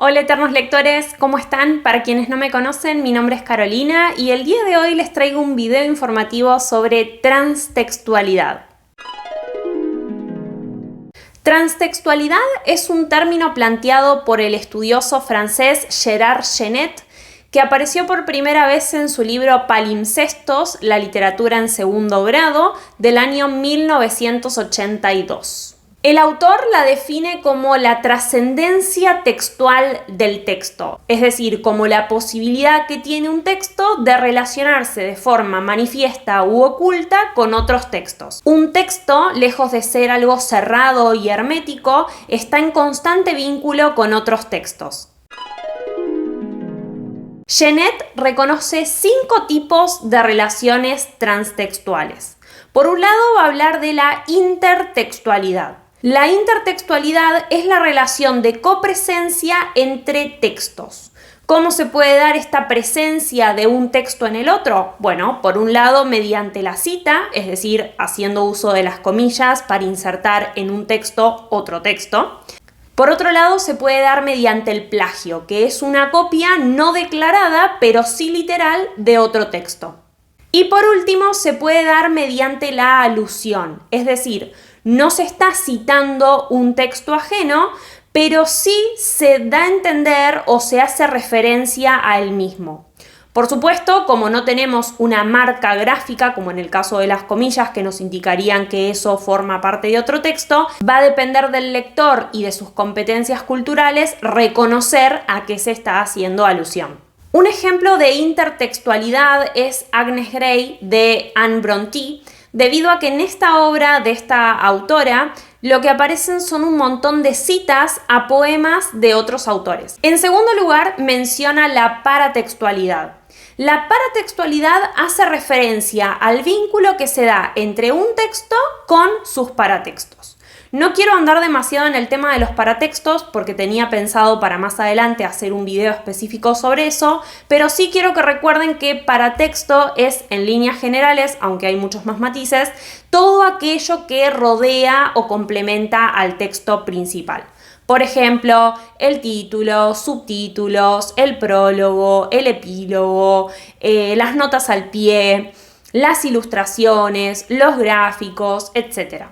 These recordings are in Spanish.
Hola eternos lectores, ¿cómo están? Para quienes no me conocen, mi nombre es Carolina y el día de hoy les traigo un video informativo sobre transtextualidad. Transtextualidad es un término planteado por el estudioso francés Gérard Genette, que apareció por primera vez en su libro Palimpsestos, la literatura en segundo grado, del año 1982. El autor la define como la trascendencia textual del texto, es decir, como la posibilidad que tiene un texto de relacionarse de forma manifiesta u oculta con otros textos. Un texto, lejos de ser algo cerrado y hermético, está en constante vínculo con otros textos. Genette reconoce 5 tipos de relaciones transtextuales. Por un lado, va a hablar de la intertextualidad. La intertextualidad es la relación de copresencia entre textos. ¿Cómo se puede dar esta presencia de un texto en el otro? Bueno, por un lado mediante la cita, es decir, haciendo uso de las comillas para insertar en un texto otro texto. Por otro lado, se puede dar mediante el plagio, que es una copia no declarada, pero sí literal, de otro texto. Y por último, se puede dar mediante la alusión, es decir, no se está citando un texto ajeno, pero sí se da a entender o se hace referencia a él mismo. Por supuesto, como no tenemos una marca gráfica, como en el caso de las comillas que nos indicarían que eso forma parte de otro texto, va a depender del lector y de sus competencias culturales reconocer a qué se está haciendo alusión. Un ejemplo de intertextualidad es Agnes Grey de Anne Brontë, debido a que en esta obra de esta autora lo que aparecen son un montón de citas a poemas de otros autores. En segundo lugar, menciona la paratextualidad. La paratextualidad hace referencia al vínculo que se da entre un texto con sus paratextos. No quiero andar demasiado en el tema de los paratextos porque tenía pensado para más adelante hacer un video específico sobre eso, pero sí quiero que recuerden que paratexto es, en líneas generales, aunque hay muchos más matices, todo aquello que rodea o complementa al texto principal. Por ejemplo, el título, subtítulos, el prólogo, el epílogo, las notas al pie, las ilustraciones, los gráficos, etc.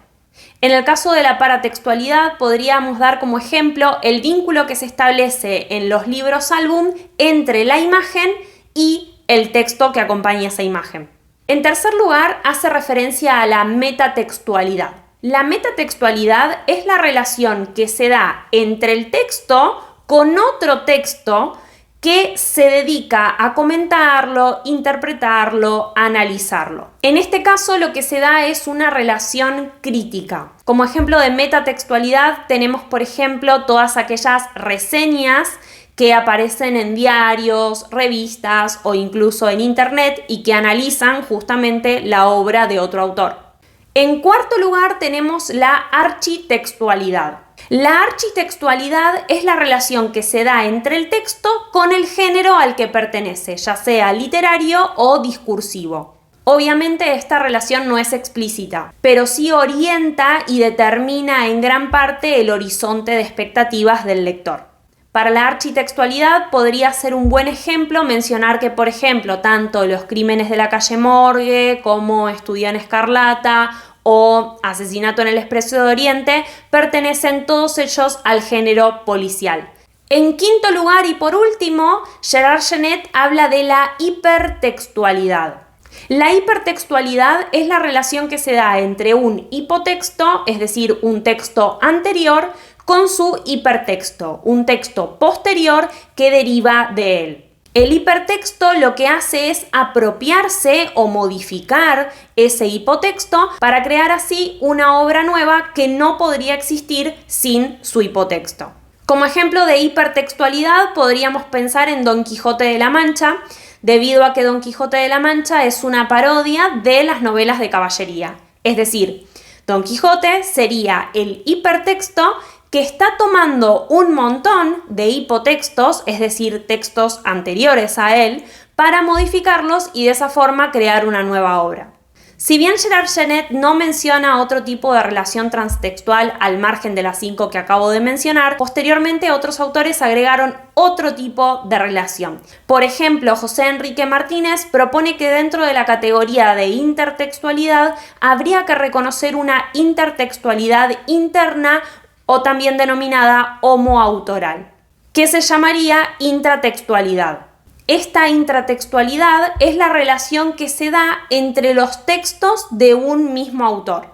En el caso de la paratextualidad podríamos dar como ejemplo el vínculo que se establece en los libros álbum entre la imagen y el texto que acompaña esa imagen. En tercer lugar, hace referencia a la metatextualidad. La metatextualidad es la relación que se da entre el texto con otro texto que se dedica a comentarlo, interpretarlo, analizarlo. En este caso lo que se da es una relación crítica. Como ejemplo de metatextualidad tenemos, por ejemplo, todas aquellas reseñas que aparecen en diarios, revistas o incluso en internet y que analizan justamente la obra de otro autor. En cuarto lugar tenemos la architextualidad. La architextualidad es la relación que se da entre el texto con el género al que pertenece, ya sea literario o discursivo. Obviamente esta relación no es explícita, pero sí orienta y determina en gran parte el horizonte de expectativas del lector. Para la architextualidad podría ser un buen ejemplo mencionar que, por ejemplo, tanto Los crímenes de la calle Morgue como Estudió en Escarlata o Asesinato en el Expreso de Oriente pertenecen todos ellos al género policial. En quinto lugar y por último, Gérard Genette habla de la hipertextualidad. La hipertextualidad es la relación que se da entre un hipotexto, es decir, un texto anterior, con su hipertexto, un texto posterior que deriva de él. El hipertexto lo que hace es apropiarse o modificar ese hipotexto para crear así una obra nueva que no podría existir sin su hipotexto. Como ejemplo de hipertextualidad podríamos pensar en Don Quijote de la Mancha, debido a que Don Quijote de la Mancha es una parodia de las novelas de caballería. Es decir, Don Quijote sería el hipertexto que está tomando un montón de hipotextos, es decir, textos anteriores a él, para modificarlos y de esa forma crear una nueva obra. Si bien Gerard Genette no menciona otro tipo de relación transtextual al margen de las 5 que acabo de mencionar, posteriormente otros autores agregaron otro tipo de relación. Por ejemplo, José Enrique Martínez propone que dentro de la categoría de intertextualidad habría que reconocer una intertextualidad interna o también denominada homoautoral, que se llamaría intratextualidad. Esta intratextualidad es la relación que se da entre los textos de un mismo autor,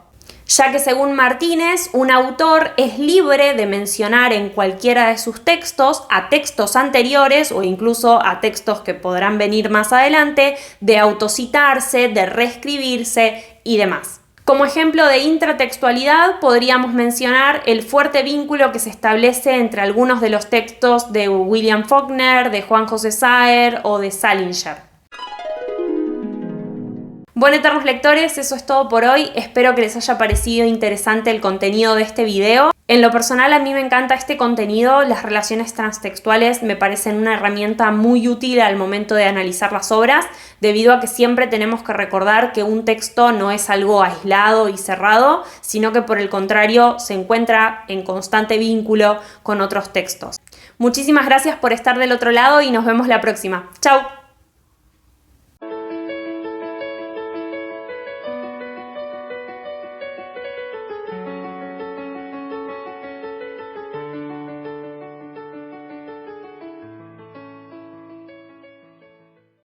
ya que según Martínez, un autor es libre de mencionar en cualquiera de sus textos a textos anteriores o incluso a textos que podrán venir más adelante, de autocitarse, de reescribirse y demás. Como ejemplo de intratextualidad podríamos mencionar el fuerte vínculo que se establece entre algunos de los textos de William Faulkner, de Juan José Saer o de Salinger. Bueno, eternos lectores, eso es todo por hoy. Espero que les haya parecido interesante el contenido de este video. En lo personal, a mí me encanta este contenido. Las relaciones transtextuales me parecen una herramienta muy útil al momento de analizar las obras, debido a que siempre tenemos que recordar que un texto no es algo aislado y cerrado, sino que por el contrario se encuentra en constante vínculo con otros textos. Muchísimas gracias por estar del otro lado y nos vemos la próxima. ¡Chao!